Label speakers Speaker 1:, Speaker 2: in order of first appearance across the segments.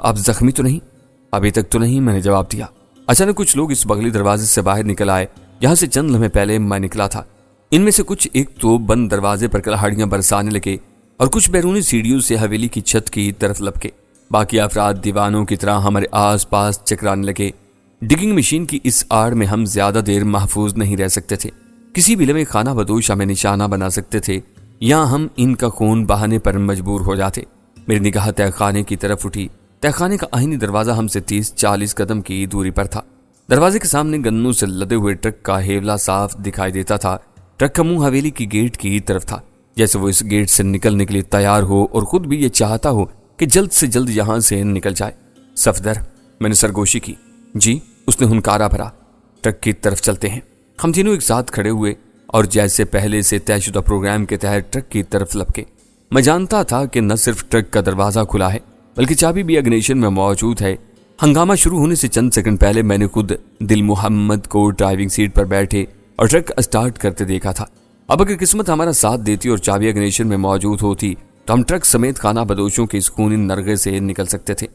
Speaker 1: آپ زخمی تو نہیں؟ ابھی تک تو نہیں، میں نے جواب دیا۔ اچانک کچھ لوگ اس بغلی دروازے سے باہر نکل آئے جہاں سے چند لمحے پہلے میں نکلا تھا۔ ان میں سے کچھ ایک تو بند دروازے پر کلہاڑیاں برسانے لگے اور کچھ بیرونی سیڑھیوں سے حویلی کی چھت کی طرف لپکے۔ باقی افراد دیوانوں کی طرح ہمارے آس پاس چکرانے لگے۔ ڈگنگ مشین کی اس آڑ میں ہم زیادہ دیر محفوظ نہیں رہ سکتے تھے۔ کسی بھی لمحے خانہ بدوش ہمیں نشانہ بنا سکتے تھے یا ہم ان کا خون بہانے پر مجبور ہو جاتے۔ میری نگاہ تہہ خانے کی طرف اٹھی۔ تہہ خانے کا آہنی دروازہ ہم سے 30-40 قدم کی دوری پر تھا۔ دروازے کے سامنے گنوں سے لدے ہوئے ٹرک کا ہیولا صاف دکھائی دیتا تھا۔ ٹرک کا منہ حویلی کی گیٹ کی طرف تھا، جیسے وہ اس گیٹ سے نکلنے کے لیے تیار ہو اور خود بھی یہ چاہتا ہو کہ جلد سے جلد یہاں سے نکل جائے۔ صفدر، میں نے سرگوشی کی۔ جی، اس نے ہنکارا بھرا۔ ٹرک کی طرف چلتے ہیں۔ ہم تینوں ایک ساتھ کھڑے ہوئے اور جیسے پہلے سے طے شدہ پروگرام کے تحت ٹرک کی طرف لپکے۔ میں جانتا تھا کہ نہ صرف ٹرک کا دروازہ کھلا ہے بلکہ چابی بھی اگنیشن میں موجود ہے۔ ہنگامہ شروع ہونے سے چند سیکنڈ پہلے میں نے خود دل محمد کو ڈرائیونگ سیٹ پر بیٹھے اور ٹرک اسٹارٹ کرتے دیکھا تھا۔ اب اگر قسمت ہمارا ساتھ دیتی اور چابی اگنیشن میں موجود ہوتی تو ہم ٹرک سمیت خانہ بدوشوں کے اس خونی نرغے سے نکل سکتے تھے۔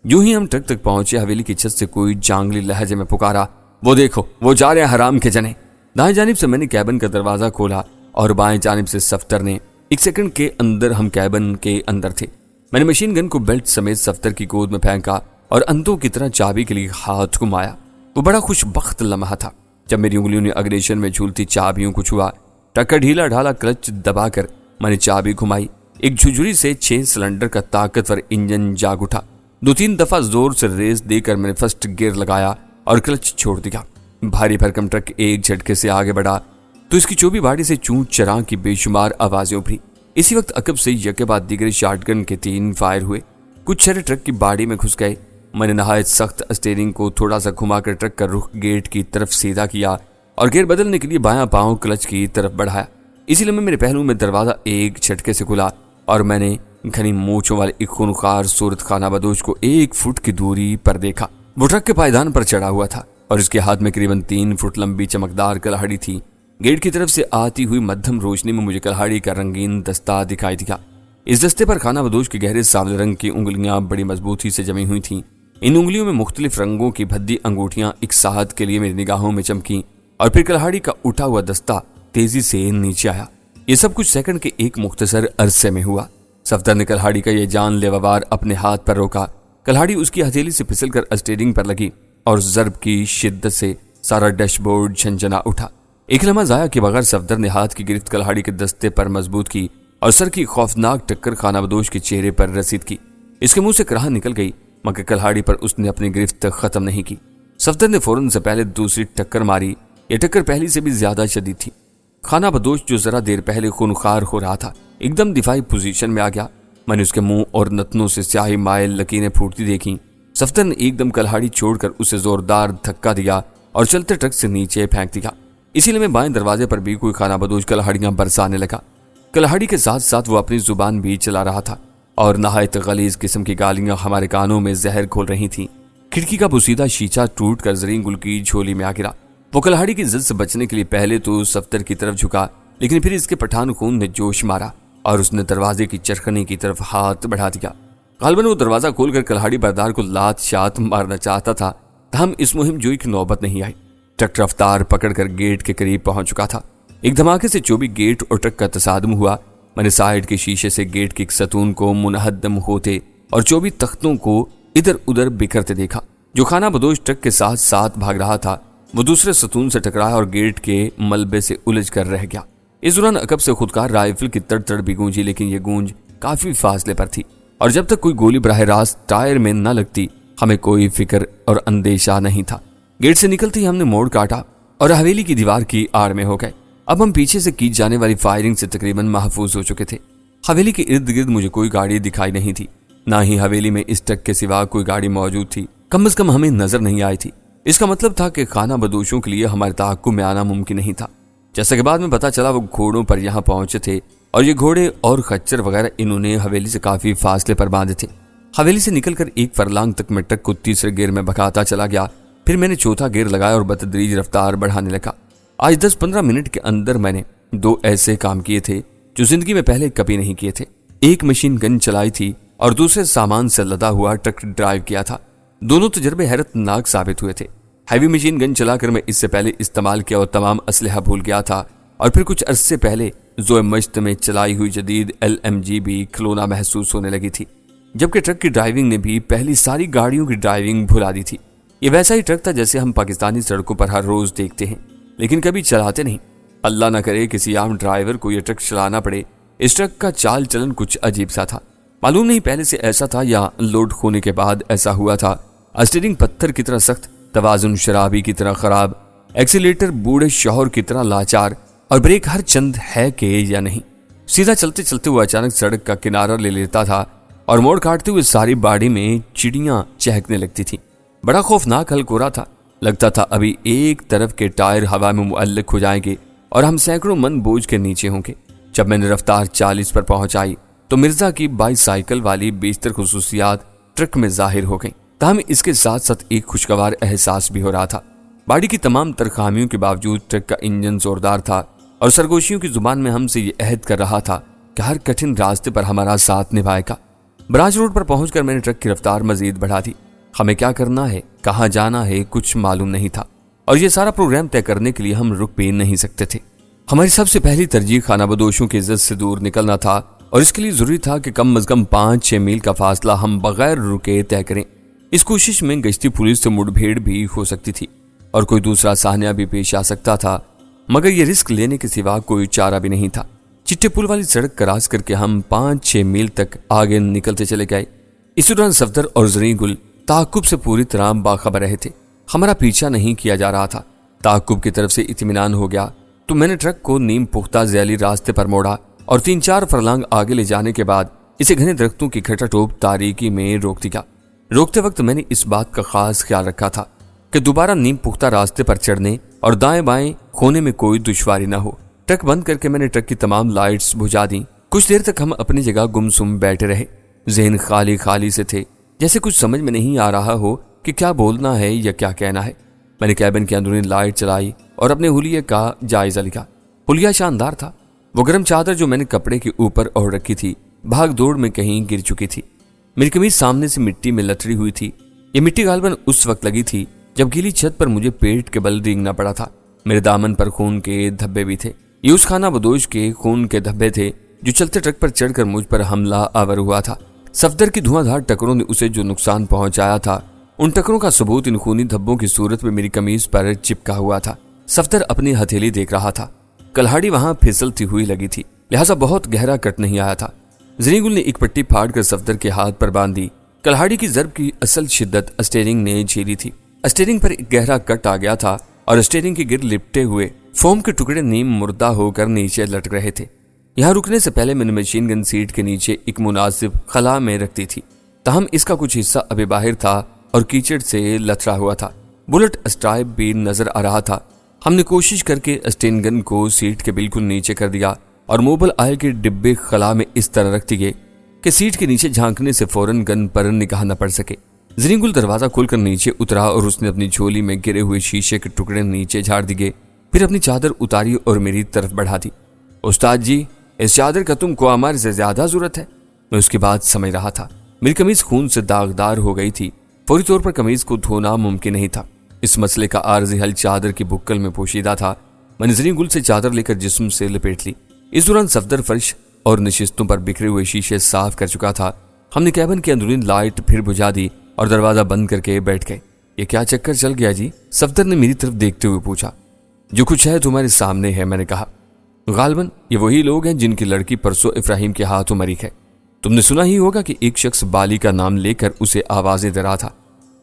Speaker 1: یوں ہی ہم ٹرک تک پہنچے، حویلی کی چھت سے کوئی جانگلی لہجے میں پکارا، وہ دیکھو، وہ جا رہے ہیں حرام کے جنے۔ دائیں جانب سے میں نے کیبن کا دروازہ کھولا اور بائیں جانب سے صفدر نے۔ ایک سیکنڈ کے اندر ہم کیبن کے اندر تھے۔ میں نے مشین گن کو بیلٹ سمیت صفدر کی گود میں پھینکا اور اندھوں کی طرح چابی کے لیے ہاتھ گھمایا۔ وہ بڑا خوش بخت لمحہ تھا جب میری انگلیوں نے اگنیشن میں جھولتی چابیوں کو چھوا۔ ٹرک کا ڈھیلا ڈھالا کلچ دبا کر میں نے چابی گھمائی۔ ایک جھجری سے 6 سلنڈر کا طاقتور انجن جاگ اٹھا۔ 2-3 دفعہ زور سے ریس دے کر میں نے فرسٹ گیئر لگایا اور کلچ چھوڑ دیا۔ بھاری بھرکم ٹرک ایک جھٹکے سے آگے بڑھا تو اس کی چوبی باڑی سے چون چراں کی بے شمار آوازیں ابھری۔ اسی وقت عقب سے یکے بعد دیگر شاٹ گن کے 3 فائر ہوئے۔ کچھ شرے ٹرک کی باڑی میں گھس گئے۔ میں نے نہایت سخت اسٹیئرنگ کو تھوڑا سا گھما کر ٹرک کا رخ گیٹ کی طرف سیدھا کیا اور گیئر بدلنے کے لیے بایاں پاؤں کلچ کی طرف بڑھایا۔ اسی لمحے میرے پہلو میں دروازہ ایک جھٹکے سے کھلا اور میں نے گھنی مونچھوں والے ایک خونخوار صورت خانہ بدوش کو 1 فٹ کی دوری پر دیکھا۔ وہ ٹرک کے پائیدان پر چڑھا ہوا تھا اور اس کے ہاتھ میں قریباً 3 فٹ لمبی چمکدار کلہاڑی تھی۔ گیٹ کی طرف سے آتی ہوئی مدھم روشنی میں مجھے کلہاڑی کا رنگین دستہ دکھائی دیا۔ اس دستے پر خانہ بدوش کے گہرے سانولے رنگ کی انگلیاں بڑی مضبوطی سے جمی ہوئی تھیں۔ ان انگلیوں میں مختلف رنگوں کی بھدی انگوٹھیاں ایک ساتھ کے لیے میری نگاہوں میں چمکیں اور پھر کلہاڑی کا اٹھا ہوا دستہ تیزی سے نیچے آیا۔ یہ سب کچھ سیکنڈ کے ایک مختصر عرصے میں ہوا۔ صفدر نے کلہاڑی کا یہ جان لیوا وار اپنے ہاتھ پر روکا۔ کلہاڑی اس کی ہتھیلی سے پھسل کر اسٹیئرنگ پر لگی اور ضرب کی شدت سے سارا ڈیش بورڈ جھنجھنا اٹھا۔ ایک لمحہ ضائع کے بغیر صفدر نے ہاتھ کی گرفت کلہاڑی کے دستے پر مضبوط کی اور سر کی خوفناک ٹکر خانہ بدوش کے چہرے پر رسید کی۔ اس کے منہ سے کراہ نکل گئی مگر کلہاڑی پر اس نے اپنی گرفت ختم نہیں کی۔ صفدر نے فوراً سے پہلے دوسری ٹکر ماری۔ یہ ٹکر پہلی سے بھی زیادہ شدید تھی۔ خانہ بدوش جو ذرا دیر پہلے خونخوار ہو رہا تھا ایک دم دفاعی پوزیشن میں آ گیا۔ میں نے اس کے منہ اور نتنوں سے سیاہی مائل لکیریں پھوٹتی دیکھیں۔ صفدر نے ایک دم کلہاڑی چھوڑ کر اسے زوردار دھکا دیا اور چلتے ٹرک سے نیچے پھینک دیا۔ اسی لیے میں بائیں دروازے پر بھی کوئی خانہ بدوش کلہاڑیاں برسانے لگا۔ کلہاڑی کے ساتھ ساتھ وہ اپنی زبان بھی چلا رہا تھا اور نہایت غلیظ قسم کی گالیاں ہمارے کانوں میں زہر کھول رہی تھیں۔ کھڑکی کا بوسیدہ شیشہ ٹوٹ کر زرین گل کی جھولی میں آ گرا۔ وہ کلہاڑی کی زد سے بچنے کے لیے پہلے تو صفدر کی طرف جھکا لیکن پھر اس کے پٹھان خون نے جوش مارا اور اس نے دروازے کی چرخنے کی طرف ہاتھ بڑھا دیا۔ غالباً وہ دروازہ کھول کر کلہاڑی بردار کو لات شات مارنا چاہتا تھا، تاہم اس مہم جوئی کی نوبت نہیں آئی۔ ٹرک رفتار پکڑ کر گیٹ کے قریب پہنچ چکا تھا۔ ایک دھماکے سے چوبی گیٹ اور ٹرک کا تصادم ہوا۔ میں نے سائیڈ کے شیشے سے گیٹ کے ایک ستون کو منہدم ہوتے اور 24 تختوں کو ادھر ادھر بکھرتے دیکھا۔ جو خانہ بدوش ٹرک کے ساتھ ساتھ بھاگ رہا تھا وہ دوسرے ستون سے ٹکرایا اور گیٹ کے ملبے سے الجھ کر رہ گیا۔ اس دوران عقب سے خودکار رائفل کی تڑ تڑ بھی گونجی، لیکن یہ گونج کافی فاصلے پر تھی اور جب تک کوئی گولی براہ راست ٹائر میں نہ لگتی ہمیں کوئی فکر اور اندیشہ نہیں تھا۔ گیٹ سے نکلتے ہی ہم نے موڑ کاٹا اور حویلی کی دیوار کی آڑ میں ہو گئے۔ اب ہم پیچھے سے کی جانے والی فائرنگ سے تقریباً محفوظ ہو چکے تھے۔ حویلی کے ارد گرد مجھے کوئی گاڑی دکھائی نہیں تھی، نہ ہی حویلی میں اس ٹرک کے سوا کوئی گاڑی موجود تھی، کم از کم ہمیں نظر نہیں آئی تھی۔ اس کا مطلب تھا کہ خانہ بدوشوں کے لیے ہمارے تعاقب میں آنا ممکن نہیں تھا۔ جیسا کہ بعد میں پتا چلا وہ گھوڑوں پر یہاں پہنچے تھے اور یہ گھوڑے اور خچر وغیرہ انہوں نے حویلی سے کافی فاصلے پر باندھے تھے۔ حویلی سے نکل کر 1 فرلانگ تک میں ٹرک کو تیسرے گیئر میں بھگاتا چلا گیا، پھر میں نے چوتھا گیئر لگایا اور بتدریج رفتار بڑھانے لگا۔ آج 10-15 منٹ کے اندر میں نے 2 ایسے کام کیے تھے جو زندگی میں پہلے کبھی نہیں کیے تھے۔ ایک مشین گن چلائی تھی اور دوسرے سامان سے لدا ہوا ٹرک ڈرائیو کیا تھا۔ دونوں تجربے حیرت ناک ثابت ہوئے تھے۔ ہیوی مشین گن چلا کر میں اس سے پہلے استعمال کیا اور تمام اسلحہ بھول گیا تھا، اور پھر کچھ عرصے پہلے ذوق مشت میں چلائی ہوئی جدید LMG بھی کھلونا محسوس ہونے لگی تھی، جبکہ ٹرک کی ڈرائیونگ نے بھی پہلی ساری گاڑیوں کی ڈرائیونگ بھلا دی تھی۔ یہ ویسا ہی ٹرک تھا جیسے ہم پاکستانی سڑکوں پر ہر روز دیکھتے ہیں، لیکن کبھی چلاتے نہیں۔ اللہ نہ کرے کسی عام ڈرائیور کو یہ ٹرک چلانا پڑے۔ اس ٹرک کا چال چلن کچھ عجیب سا تھا، معلوم نہیں پہلے سے ایسا تھا یا لوڈ ہونے کے بعد ایسا ہوا تھا۔ اسٹیئرنگ پتھر کی طرح سخت، توازن شرابی کی طرح خراب، ایکسیلیٹر بوڑھے شوہر کی طرح لاچار، اور بریک ہر چند ہے کہ یا نہیں۔ سیدھا چلتے چلتے وہ اچانک سڑک کا کنارہ لے لیتا تھا اور موڑ کاٹتے ہوئے ساری باڑی میں چڑیاں چہکنے لگتی تھی۔ بڑا خوفناک ہلکورا تھا، لگتا تھا ابھی ایک طرف کے ٹائر ہوا میں معلق ہو جائیں گے اور ہم سینکڑوں من بوجھ کے نیچے ہوں گے۔ جب میں نے رفتار 40 پر پہنچائی تو مرزا کی بائی سائیکل والی بیشتر خصوصیات ٹرک میں ظاہر ہو گئیں، تاہم اس کے ساتھ ساتھ ایک خوشگوار احساس بھی ہو رہا تھا۔ باڑی کی تمام تر خامیوں کے باوجود ٹرک کا انجن زوردار تھا اور سرگوشیوں کی زبان میں ہم سے یہ عہد کر رہا تھا کہ ہر کٹھن راستے پر ہمارا ساتھ نبھائے گا۔ برانچ روڈ پر پہنچ کر میں نے ٹرک کی رفتار مزید بڑھا دی۔ ہمیں کیا کرنا ہے، کہاں جانا ہے، کچھ معلوم نہیں تھا، اور یہ سارا پروگرام طے کرنے کے لیے ہم رک بھی نہیں سکتے تھے۔ ہماری سب سے پہلی ترجیح خانہ بدوشوں کی عزت سے دور نکلنا تھا، اور اس کے لیے ضروری تھا کہ کم از کم 5-6 میل کا فاصلہ ہم بغیر رکے طے کریں۔ اس کوشش میں گشتی پولیس سے مڑ بھیڑ بھی ہو سکتی تھی اور کوئی دوسرا سانحہ بھی پیش آ سکتا تھا، مگر یہ رسک لینے کے سوا کوئی چارہ بھی نہیں تھا۔ چٹے پل والی سڑک کراس کر کے ہم 5-6 میل تک آگے نکلتے چلے گئے۔ اس دوران صفدر اور زریں گل تعاقب سے پوری طرح باخبر رہے تھے۔ ہمارا پیچھا نہیں کیا جا رہا تھا۔ تعاقب کی طرف سے اطمینان ہو گیا تو میں نے ٹرک کو نیم پختہ ذیلی راستے پر موڑا اور 3-4 فرلانگ آگے لے جانے کے بعد اسے گھنے درختوں کی کھٹا ٹوپ تاریکی میں روک دیا۔ روکتے وقت میں نے اس بات کا خاص خیال رکھا تھا کہ دوبارہ نیم پختہ راستے پر چڑھنے اور دائیں بائیں کھونے میں کوئی دشواری نہ ہو۔ ٹرک بند کر کے میں نے ٹرک کی تمام لائٹس بجھا دیں۔ کچھ دیر تک ہم اپنی جگہ گمسم بیٹھے رہے، ذہن خالی سے تھے، جیسے کچھ سمجھ میں نہیں آ رہا ہو کہ کیا بولنا ہے یا کیا کہنا ہے۔ میں نے کیبن کے اندرونی لائٹ چلائی اور اپنے حلیے کا جائزہ لیا۔ حلیہ شاندار تھا۔ وہ گرم چادر جو میں نے کپڑے کے اوپر اوڑھ رکھی تھی بھاگ دوڑ میں کہیں گر چکی تھی۔ میری قمیض سامنے سے مٹی میں لتڑی ہوئی تھی۔ یہ مٹی غالباً اس وقت لگی تھی جب گیلی چھت پر مجھے پیٹ کے بل رینگنا پڑا تھا۔ میرے دامن پر خون کے دھبے بھی تھے۔ یہ اس خانہ بدوش کے خون کے دھبے تھے جو چلتے ٹرک پر چڑھ کر مجھ پر حملہ آور ہوا تھا۔ صفدر کی دھواں دھار ٹکروں نے اسے جو نقصان پہنچایا تھا، ان ٹکروں کا ثبوت ان خونی دھبوں کی صورت میں میری قمیض پر چپکا ہوا تھا۔ صفدر اپنی ہتھیلی دیکھ رہا تھا۔ کلہاڑی وہاں پھسلتی ہوئی لگی تھی، لہٰذا بہت گہرا کٹ نہیں آیا تھا۔ زریں گل نے ایک پٹی پھاڑ کر صفدر کے ہاتھ پر باندھ دی۔ کلہاڑی کی ضرب کی اصل شدت اسٹیئرنگ نے جھیلی تھی۔ اسٹیئرنگ پر ایک گہرا کٹ آ گیا تھا اور اسٹیئرنگ کے گرد لپٹے ہوئے فوم کے ٹکڑے نیم مردہ ہو کر نیچے لٹک رہے تھے۔ یہاں رکنے سے پہلے میں نے مشین گن سیٹ کے نیچے ایک مناسب خلا میں رکھ دی تھی، تاہم اس کا کچھ حصہ ابھی باہر تھا اور کیچڑ سے لترا ہوا تھا۔ بلٹ اسٹرائپ بھی نظر آ رہا تھا۔ ہم نے کوشش کر کے اسٹین گن کو سیٹ کے بالکل نیچے کر دیا اور موبل آئل کے ڈبے خلا میں اس طرح رکھ دیے کہ سیٹ کے نیچے جھانکنے سے فوراً گن پر نگاہ نہ پڑ سکے۔ زریں گل دروازہ کھول کر نیچے اترا اور اس نے اپنی جھولی میں گرے ہوئے شیشے کے ٹکڑے نیچے جھاڑ دیے، پھر اپنی چادر اتاری اور میری طرف بڑھا دی۔ استاد جی، اس چادر کا تم کو ہمارے سے زیادہ ضرورت ہے۔ میں اس کی بات سمجھ رہا تھا۔ میری قمیض خون سے داغدار ہو گئی تھی۔ فوری طور پر قمیض کو دھونا ممکن نہیں تھا۔ اس مسئلے کا عارضی حل چادر کی بکل میں پوشیدہ تھا۔ میں نے زریں گل سے چادر لے کر جسم سے لپیٹ لی۔ اس دوران صفدر فرش اور نشستوں پر بکھرے ہوئے شیشے صاف کر چکا تھا۔ ہم نے کیبن کی اندرونی لائٹ پھر بجھا دی اور دروازہ بند کر کے بیٹھ گئے۔ یہ کیا چکر چل گیا جی؟ صفدر نے میری طرف دیکھتے ہوئے پوچھا۔ جو کچھ ہے تمہارے سامنے ہے، میں نے کہا۔ غالباً یہ وہی لوگ ہیں جن کی لڑکی پرسوں ابراہیم کے ہاتھوں مری ہے۔ تم نے سنا ہی ہوگا کہ ایک شخص بالی کا نام لے کر اسے آوازیں دے رہا تھا۔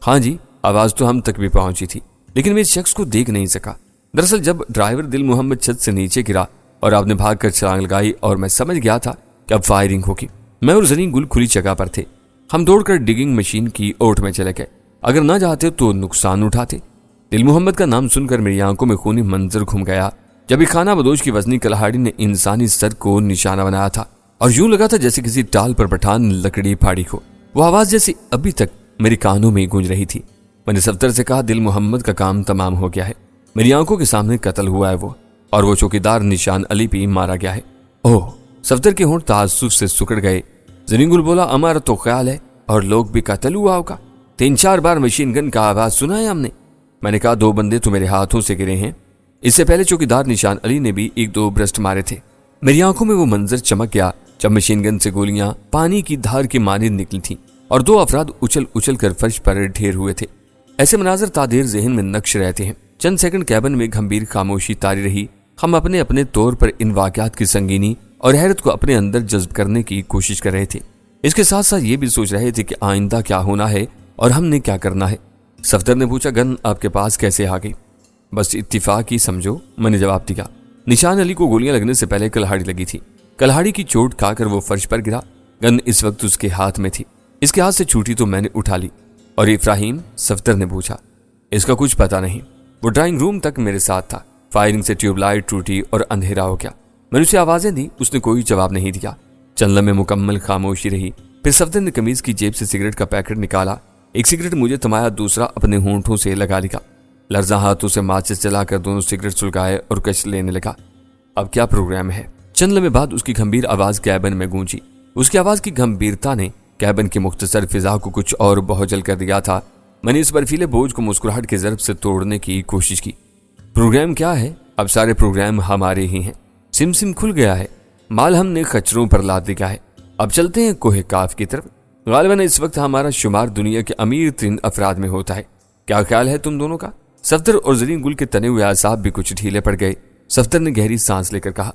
Speaker 1: ہاں جی، آواز تو ہم تک بھی پہنچی تھی، لیکن میں اس شخص کو دیکھ نہیں سکا۔ دراصل جب ڈرائیور دل محمد چھت سے نیچے گرا اور آپ نے بھاگ کر چھلانگ لگائی اور میں سمجھ گیا تھا کہ اب فائرنگ ہوگی، میں اور زریں گل کھلی جگہ پر تھے۔ ہم دوڑ کر ڈگنگ مشین کی اوٹ میں چلے گئے۔ اگر نہ جاتے تو نقصان اٹھاتے۔ دل محمد کا نام سن کر میری آنکھوں میں خونی منظر گھوم گیا جب ایک خانہ بدوش کی وزنی کلہاڑی نے انسانی سر کو نشانہ بنایا تھا اور یوں لگا تھا جیسے کسی ٹال پر پٹھان لکڑی پھاڑی ہو۔ وہ آواز جیسی ابھی تک میری کانوں میں گونج رہی تھی۔ میں نے صفدر سے کہا، دل محمد کا کام تمام ہو گیا ہے، میری آنکھوں کے سامنے قتل ہوا ہے وہ، اور وہ چوکیدار نشان علی بھی مارا گیا ہے۔ اوہ! صفدر کے ہونٹ تعصب سے سکڑ گئے۔ زرین گل بولا ہمارا تو خیال ہے اور لوگ بھی قتل ہوا ہوگا، 3-4 بار مشین گن کا آواز سنا ہے ہم نے۔ میں نے کہا 2 بندے تو میرے ہاتھوں سے گرے ہیں، اس سے پہلے چوکیدار نشان علی نے بھی 1-2 برسٹ مارے تھے۔ میری آنکھوں میں وہ منظر چمک گیا جب مشین گن سے گولیاں پانی کی دھار کی مانند نکلی تھیں اور 2 افراد اچھل اچھل کر فرش پر ڈھیر ہوئے تھے۔ ایسے مناظر تادیر ذہن میں نقش رہتے ہیں۔ چند سیکنڈ کیبن میں گھمبیر خاموشی طاری رہی۔ ہم اپنے اپنے طور پر ان واقعات کی سنگینی اور حیرت کو اپنے اندر جذب کرنے کی کوشش کر رہے تھے۔ اس کے ساتھ ساتھ یہ بھی سوچ رہے تھے کہ آئندہ کیا ہونا ہے اور ہم نے کیا کرنا ہے۔ صفدر نے پوچھا گن آپ کے پاس کیسے آ گئی؟ بس اتفاق ہی سمجھو، میں نے جواب دیا۔ نشان علی کو گولیاں لگنے سے پہلے کلہاڑی لگی تھی۔ کلہاڑی کی چوٹ کھا کر وہ فرش پر گرا۔ گن اس وقت اس کے ہاتھ میں تھی، اس کے ہاتھ سے چھوٹی تو میں نے اٹھا لی۔ اور ابراہیم؟ صفدر نے پوچھا۔ اس کا کچھ پتا نہیں، وہ ڈرائنگ روم تک میرے ساتھ تھا۔ فائرنگ سے ٹیوب لائٹ ٹوٹی اور اندھیرا ہو گیا۔ میں نے اسے آوازیں دی، اس نے کوئی جواب نہیں دیا۔ چند لمحے مکمل خاموشی رہی، پھر صفدر نے قمیض کی جیب سے سگریٹ کا پیکٹ نکالا، ایک سگریٹ مجھے تھمایا، دوسرا اپنے ہونٹوں سے لگا لیا۔ لرزاں ہاتھوں سے ماچس جلا کر دونوں سگریٹ سلگائے اور کش لینے لگا۔ اب کیا پروگرام ہے؟ چند لمحے بعد اس کی گھمبیر آواز کیبن میں گونجی۔ اس کی آواز کی گھمبیرتا نے کیبن کی مختصر فضا کو کچھ اور بہوجل کر دیا تھا۔ میں نے اس برفیلے بوجھ کو مسکراہٹ کے ضرب سے توڑنے کی کوشش کی۔ پروگرام کیا ہے؟ اب سارے پروگرام ہمارے ہی ہیں۔ سم کھل گیا ہے، مال ہم نے خچروں پر لاد دیا ہے۔ اب چلتے ہیں کوہ کاف کی طرف۔ غالباً اس وقت ہمارا شمار دنیا کے امیر ترین افراد میں ہوتا ہے۔ کیا خیال ہے تم دونوں کا؟ صفدر اور زرین گل کے تنے ہوئے اعصاب بھی کچھ ڈھیلے پڑ گئے۔ صفدر نے گہری سانس لے کر کہا،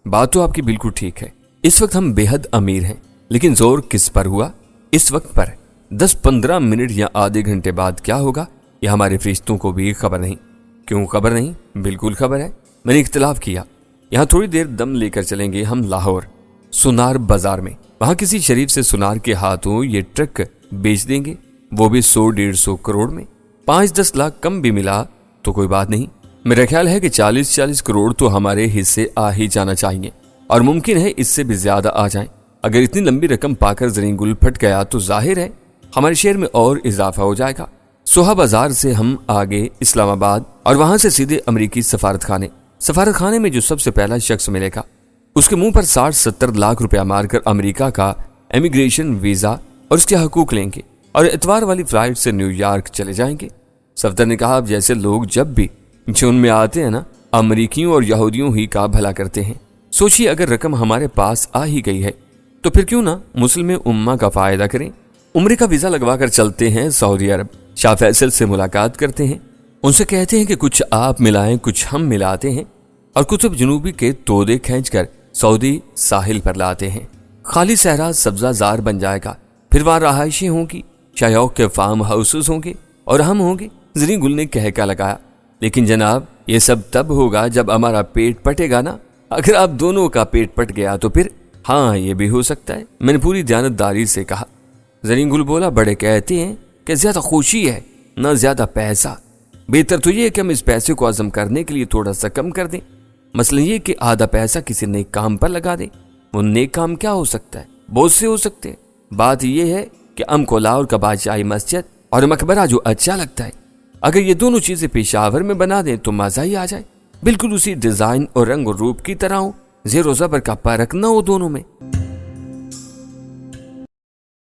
Speaker 1: بات تو آپ کی بالکل ٹھیک ہے، اس وقت ہم بے حد امیر ہیں، لیکن زور کس پر ہوا؟ اس وقت پر 10-15 منٹ یا آدھے گھنٹے بعد کیا ہوگا یہ ہمارے فرشتوں کو بھی خبر نہیں۔ کیوں خبر نہیں؟ بالکل خبر ہے۔ میں نے اختلاف کیا۔ یہاں تھوڑی دیر دم لے کر چلیں گے ہم لاہور سونار بازار میں، وہاں کسی شریف سے سونار کے ہاتھوں یہ ٹرک بیچ دیں گے، وہ بھی 100-150 کروڑ میں۔ 5-10 لاکھ کم بھی ملا تو کوئی بات نہیں۔ میرا خیال ہے کہ 40 کروڑ تو ہمارے حصے آ ہی جانا چاہیے، اور ممکن ہے اس سے بھی زیادہ آ جائیں۔ اگر اتنی لمبی رقم پا کر زرین گل پھٹ گیا تو ظاہر ہے ہمارے شہر میں اور اضافہ ہو جائے گا۔ سوہا بازار سے ہم آگے اسلام آباد اور وہاں سے سیدھے امریکی سفارت خانے میں جو سب سے پہلا شخص ملے گا اس کے منہ پر 60-70 لاکھ روپیہ مار کر امریکہ کا امیگریشن ویزا اور اس کے حقوق لیں گے اور اتوار والی فلائٹ سے نیو یارک چلے جائیں گے۔ صفدر نے کہا، اب جیسے لوگ جب بھی جون میں آتے ہیں نا، امریکیوں اور یہودیوں ہی کا بھلا کرتے ہیں۔ سوچیے اگر رقم ہمارے پاس آ ہی گئی ہے تو پھر کیوں نہ مسلم امہ کا فائدہ کریں۔ عمرے کا ویزا لگوا کر چلتے ہیں سعودی عرب، شاہ فیصل سے ملاقات کرتے ہیں، ان سے کہتے ہیں کہ کچھ آپ ملائیں کچھ ہم ملاتے ہیں، اور قطب جنوبی کے تودے کھینچ کر سعودی ساحل پر لاتے ہیں۔ خالی صحرا سبزہ زار بن جائے گا، پھر وہاں رہائشیں ہوں گی، شیوخ کے فارم ہاؤسز ہوں گے اور ہم ہوں گے۔ زرین گل نے کہکا لگایا، لیکن جناب یہ سب تب ہوگا جب ہمارا پیٹ پٹے گا نا۔ اگر آپ دونوں کا پیٹ پٹ گیا تو پھر ہاں یہ بھی ہو سکتا ہے، میں نے پوری دیانتداری سے کہا۔ زرین گل بولا، بڑے کہتے ہیں کہ زیادہ خوشی ہے نہ زیادہ پیسہ، بہتر تو یہ کہ ہم اس پیسے کو عزم کرنے کے لیے تھوڑا سا کم کر دیں۔ مثلا یہ کہ آدھا پیسہ کسی نیک کام پر لگا دیں۔ وہ نیک کام کیا ہو سکتا ہے؟ بہت سے ہو سکتے ہیں، بات یہ ہے کہ ہم کو لاہور کا بادشاہی مسجد اور مقبرہ جو اچھا لگتا ہے، اگر یہ دونوں چیزیں پشاور میں بنا دیں تو مزہ ہی آ جائے، بالکل اسی ڈیزائن اور رنگ اور روپ کی طرح ہو، زیر و زبر کا فرق نہ ہو دونوں میں۔